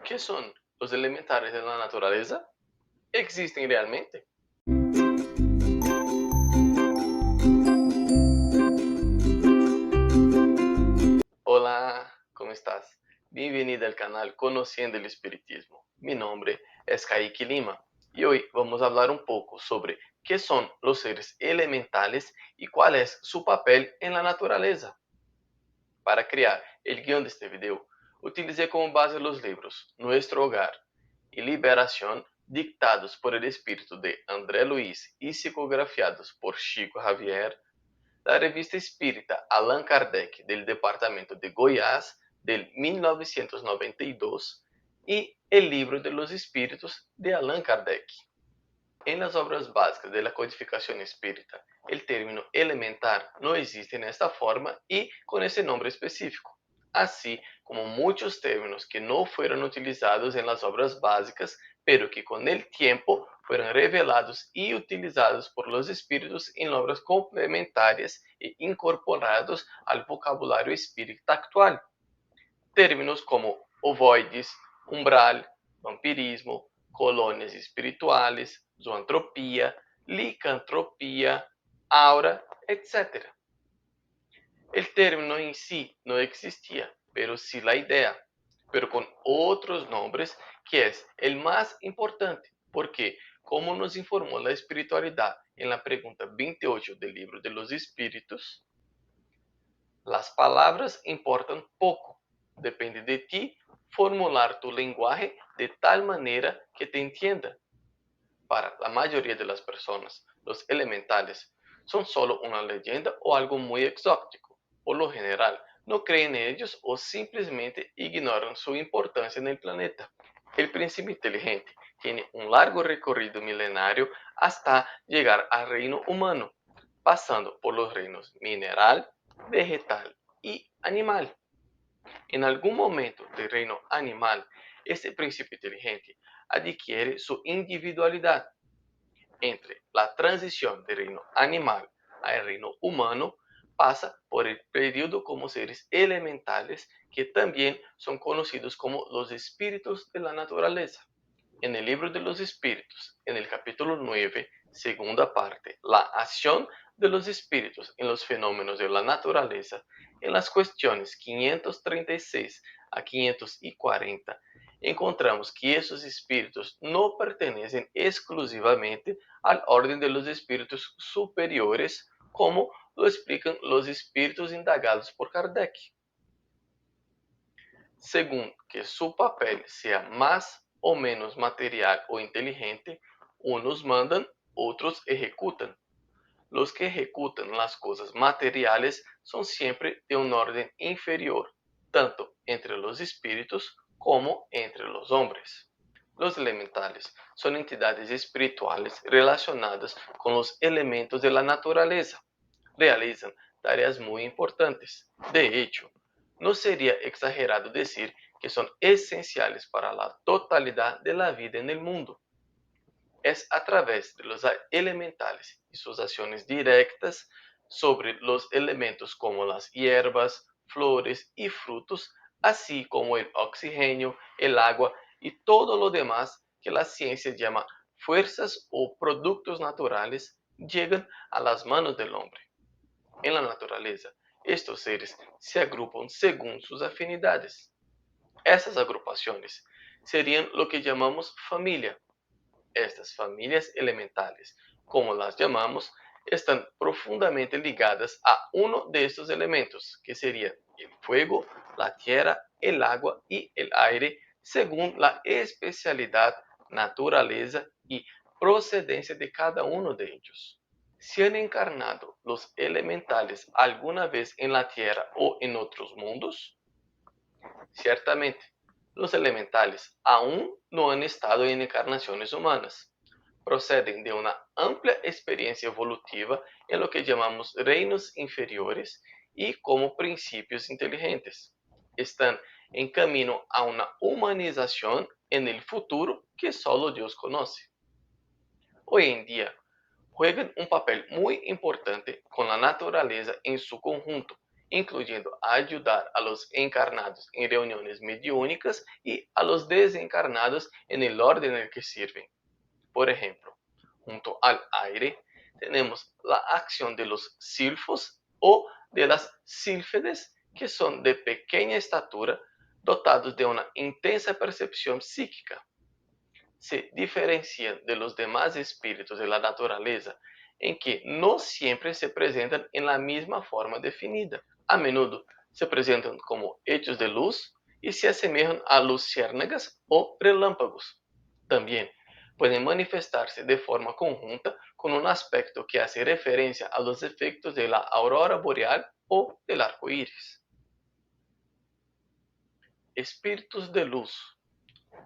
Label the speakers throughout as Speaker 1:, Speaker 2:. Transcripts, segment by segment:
Speaker 1: ¿Qué son los elementales de la naturaleza? ¿Existen realmente? Hola, ¿cómo estás? Bienvenida al canal Conociendo el Espiritismo. Mi nombre es Kaique Lima y hoy vamos a hablar un poco sobre qué son los seres elementales y cuál es su papel en la naturaleza. Para crear el guión de este video, utilicé como base los libros Nuestro Hogar y Liberación, dictados por el espíritu de André Luiz y psicografiados por Chico Xavier, la revista espírita Allan Kardec del departamento de Goiás del 1992 y el libro de los espíritus de Allan Kardec. En las obras básicas de la codificación espírita, el término elemental no existe en esta forma y con ese nombre específico, así como muchos términos que no fueron utilizados en las obras básicas, pero que con el tiempo fueron revelados y utilizados por los espíritus en obras complementarias e incorporados al vocabulario espírita actual. Términos como ovoides, umbral, vampirismo, colonias espirituales, zoantropía, licantropía, aura, etc. El término en sí no existía, pero sí la idea, pero con otros nombres, que es el más importante, porque como nos informó la espiritualidad en la pregunta 28 del libro de los espíritus, las palabras importan poco. Depende de ti formular tu lenguaje de tal manera que te entienda. Para la mayoría de las personas, los elementales son solo una leyenda o algo muy exótico. Por lo general, no creen en ellos o simplemente ignoran su importancia en el planeta. El príncipe inteligente tiene un largo recorrido milenario hasta llegar al reino humano, pasando por los reinos mineral, vegetal y animal. En algún momento del reino animal, este príncipe inteligente adquiere su individualidad. Entre la transición del reino animal al reino humano, pasa por el periodo como seres elementales que también son conocidos como los espíritus de la naturaleza. En el libro de los espíritus, en el capítulo 9, segunda parte, la acción de los espíritus en los fenómenos de la naturaleza, en las cuestiones 536 a 540, encontramos que esos espíritus no pertenecen exclusivamente al orden de los espíritus superiores, como lo explican los espíritus indagados por Kardec. Según que su papel sea más o menos material o inteligente, unos mandan, otros ejecutan. Los que ejecutan las cosas materiales son siempre de un orden inferior, tanto entre los espíritus como entre los hombres. Los elementales son entidades espirituales relacionadas con los elementos de la naturaleza. Realizan tareas muy importantes. De hecho, no sería exagerado decir que son esenciales para la totalidad de la vida en el mundo. Es a través de los elementales y sus acciones directas sobre los elementos como las hierbas, flores y frutos, así como el oxígeno, el agua y todo lo demás que la ciencia llama fuerzas o productos naturales, llegan a las manos del hombre. En la naturaleza, estos seres se agrupan según sus afinidades. Essas agrupaciones serían lo que llamamos familia. Estas familias elementales, como las llamamos, están profundamente ligadas a uno de estos elementos, que sería el fuego, la tierra, el agua y el aire, según la especialidad, naturaleza y procedencia de cada uno de ellos. ¿Se han encarnado los elementales alguna vez en la tierra o en otros mundos? Ciertamente, los elementales aún no han estado en encarnaciones humanas. Proceden de una amplia experiencia evolutiva en lo que llamamos reinos inferiores y como principios inteligentes. Están en camino a una humanización en el futuro que solo Dios conoce. Hoy en día, juegan un papel muy importante con la naturaleza en su conjunto incluyendo ayudar a los encarnados en reuniones mediúnicas y a los desencarnados en el orden en el que sirven. Por ejemplo, junto al aire tenemos la acción de los silfos o de las sílfides, que son de pequeña estatura, dotados de una intensa percepción psíquica. Se diferencian de los demás espíritus de la naturaleza en que no siempre se presentan en la misma forma definida. A menudo se presentan como hechos de luz y se asemejan a luciérnagas o relámpagos. También pueden manifestarse de forma conjunta con un aspecto que hace referencia a los efectos de la aurora boreal o del arco iris. Espíritus de luz,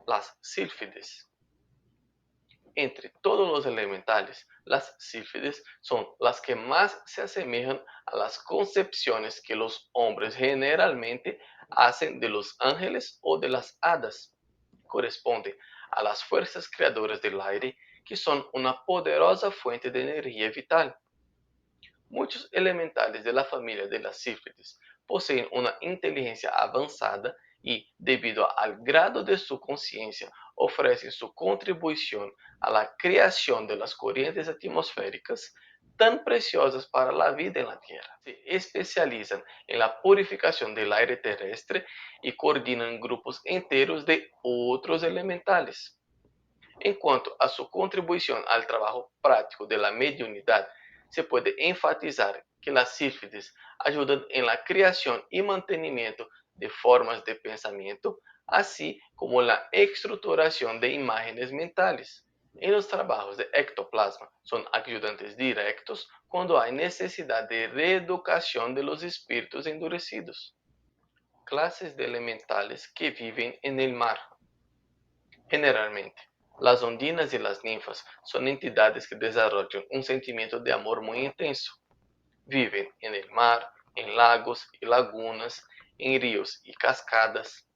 Speaker 1: las sílfides. Entre todos los elementales, las sílfides son las que más se asemejan a las concepciones que los hombres generalmente hacen de los ángeles o de las hadas. Corresponde a las fuerzas creadoras del aire, que son una poderosa fuente de energía vital. Muchos elementales de la familia de las sílfides poseen una inteligencia avanzada y, debido al grado de su conciencia, ofrecen su contribución a la creación de las corrientes atmosféricas tan preciosas para la vida en la Tierra. Se especializan en la purificación del aire terrestre y coordinan grupos enteros de otros elementales. En cuanto a su contribución al trabajo práctico de la mediunidad, se puede enfatizar que las sílfides ayudan en la creación y mantenimiento de formas de pensamiento, así como la estructuración de imágenes mentales. En los trabajos de ectoplasma son ayudantes directos cuando hay necesidad de reeducación de los espíritus endurecidos. Clases de elementales que viven en el mar. Generalmente, las ondinas y las ninfas son entidades que desarrollan un sentimiento de amor muy intenso. Viven en el mar, en lagos y lagunas, en ríos y cascadas.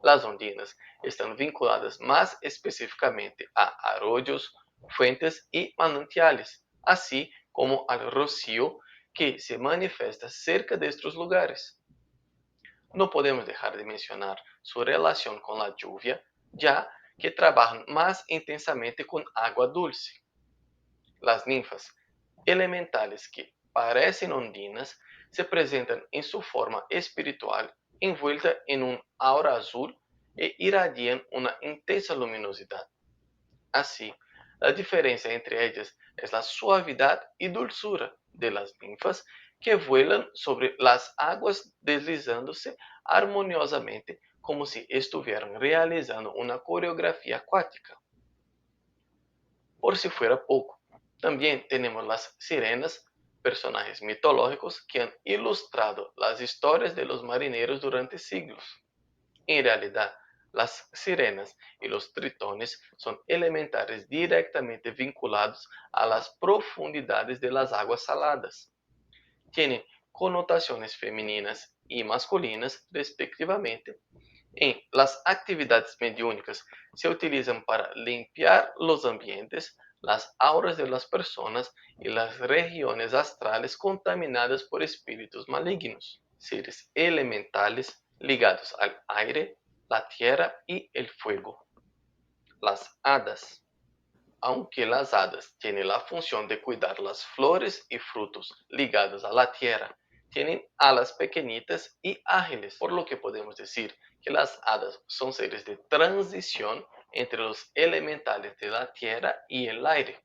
Speaker 1: Las ondinas están vinculadas más específicamente a arroyos, fuentes y manantiales, así como al rocío que se manifiesta cerca de estos lugares. No podemos dejar de mencionar su relación con la lluvia, ya que trabajan más intensamente con agua dulce. Las ninfas, elementales que parecen ondinas, se presentan en su forma espiritual envuelta en un aura azul e irradian una intensa luminosidad. Así, la diferencia entre ellas es la suavidad y dulzura de las ninfas, que vuelan sobre las aguas deslizándose armoniosamente como si estuvieran realizando una coreografía acuática. Por si fuera poco, también tenemos las sirenas, personajes mitológicos que han ilustrado las historias de los marineros durante siglos. En realidad, las sirenas y los tritones son elementales directamente vinculados a las profundidades de las aguas saladas. Tienen connotaciones femeninas y masculinas respectivamente. En las actividades mediúnicas se utilizan para limpiar los ambientes, las auras de las personas y las regiones astrales contaminadas por espíritus malignos, seres elementales ligados al aire, la tierra y el fuego. Las hadas. Aunque las hadas tienen la función de cuidar las flores y frutos ligados a la tierra, tienen alas pequeñitas y ágiles, por lo que podemos decir que las hadas son seres de transición entre los elementales de la tierra y el aire.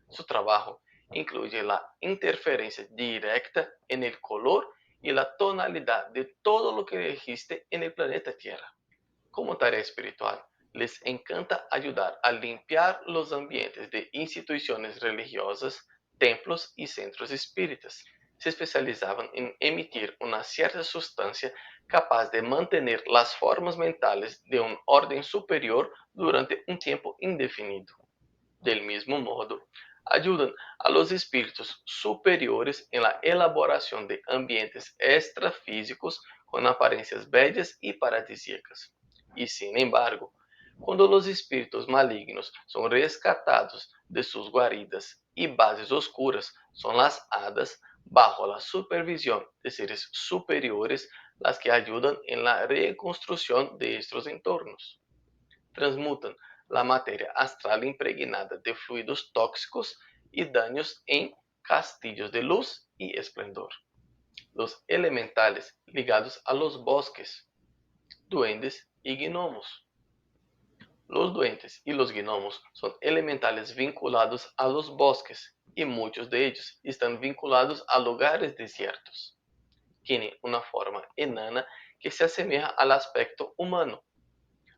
Speaker 1: Su trabajo incluye la interferencia directa en el color y la tonalidad de todo lo que existe en el planeta Tierra. Como tarea espiritual, les encanta ayudar a limpiar los ambientes de instituciones religiosas, templos y centros espíritas. Se especializaban en emitir una cierta sustancia capaz de mantener las formas mentales de un orden superior durante un tiempo indefinido. Del mismo modo, ayudan a los espíritus superiores en la elaboración de ambientes extrafísicos con apariencias bellas y paradisíacas. Y sin embargo, cuando los espíritus malignos son rescatados de sus guaridas y bases oscuras, son las hadas, bajo la supervisión de seres superiores, las que ayudan en la reconstrucción de estos entornos. Transmutan la materia astral impregnada de fluidos tóxicos y daños en castillos de luz y esplendor. Los elementales ligados a los bosques, duendes y gnomos. Los duendes y los gnomos son elementales vinculados a los bosques y muchos de ellos están vinculados a lugares desiertos. Tienen una forma enana que se asemeja al aspecto humano.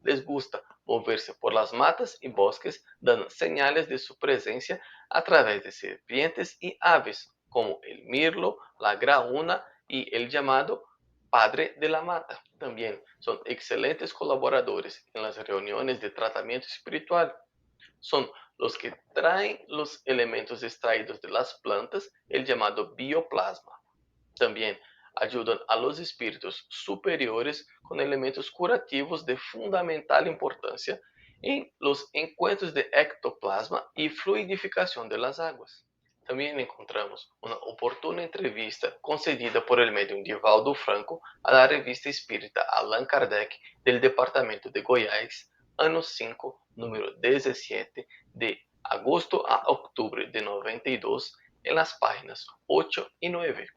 Speaker 1: Les gusta moverse por las matas y bosques, dando señales de su presencia a través de serpientes y aves, como el mirlo, la graúna y el llamado padre de la mata. También son excelentes colaboradores en las reuniones de tratamiento espiritual. Son los que traen los elementos extraídos de las plantas, el llamado bioplasma. También ayudan a los espíritus superiores con elementos curativos de fundamental importancia en los encuentros de ectoplasma y fluidificación de las aguas. También encontramos una oportuna entrevista concedida por el médium Divaldo Franco a la revista espírita Allan Kardec del departamento de Goiás, año 5, número 17, de agosto a octubre de 92, en las páginas 8 y 9.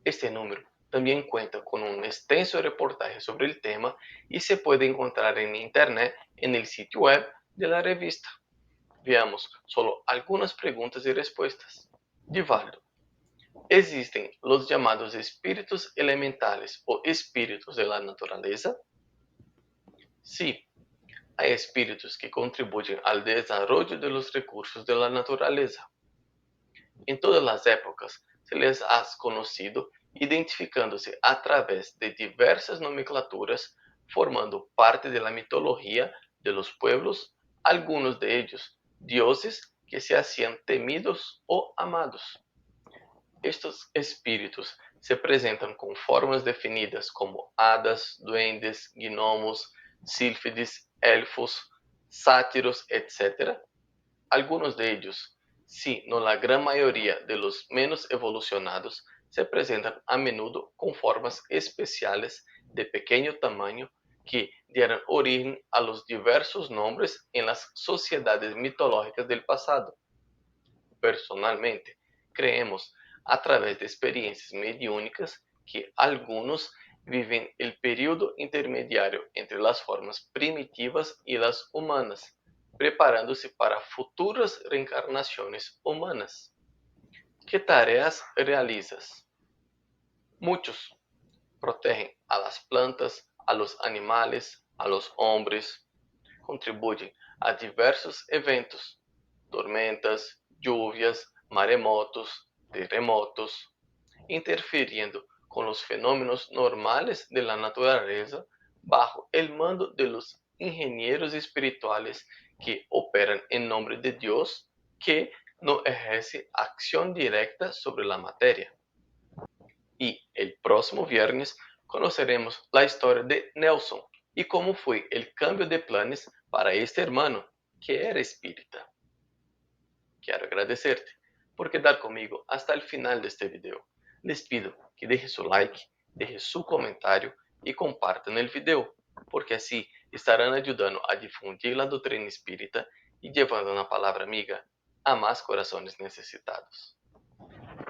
Speaker 1: Este número también cuenta con un extenso reportaje sobre el tema y se puede encontrar en internet en el sitio web de la revista. Veamos solo algunas preguntas y respuestas. Divaldo, ¿existen los llamados espíritus elementales o espíritus de la naturaleza? Sí, hay espíritus que contribuyen al desarrollo de los recursos de la naturaleza. En todas las épocas se les ha conocido identificándose a través de diversas nomenclaturas, formando parte de la mitología de los pueblos, algunos de ellos dioses que se hacían temidos o amados. Estos espíritus se presentan con formas definidas como hadas, duendes, gnomos, sílfides, elfos, sátiros, etc. Algunos de ellos, si no la gran mayoría de los menos evolucionados, se presentan a menudo con formas especiales de pequeño tamaño que dieron origen a los diversos nombres en las sociedades mitológicas del pasado. Personalmente, creemos a través de experiencias mediúnicas que algunos viven el periodo intermediario entre las formas primitivas y las humanas, preparándose para futuras reencarnaciones humanas. ¿Qué tareas realizas? Muchos protegen a las plantas, a los animales, a los hombres, contribuyen a diversos eventos, tormentas, lluvias, maremotos, terremotos, interfiriendo con los fenómenos normales de la naturaleza bajo el mando de los ingenieros espirituales que operan en nombre de Dios, que no ejerce acción directa sobre la materia. Y el próximo viernes conoceremos la historia de Nelson y cómo fue el cambio de planes para este hermano que era espírita. Quiero agradecerte por quedar conmigo hasta el final de este video. Les pido que deje su like, deje su comentario y compartan el video, porque así estarán ayudando a difundir la doctrina espírita y llevando una palabra amiga a más corazones necesitados.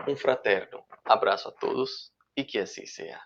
Speaker 1: Un fraterno abrazo a todos y que así sea.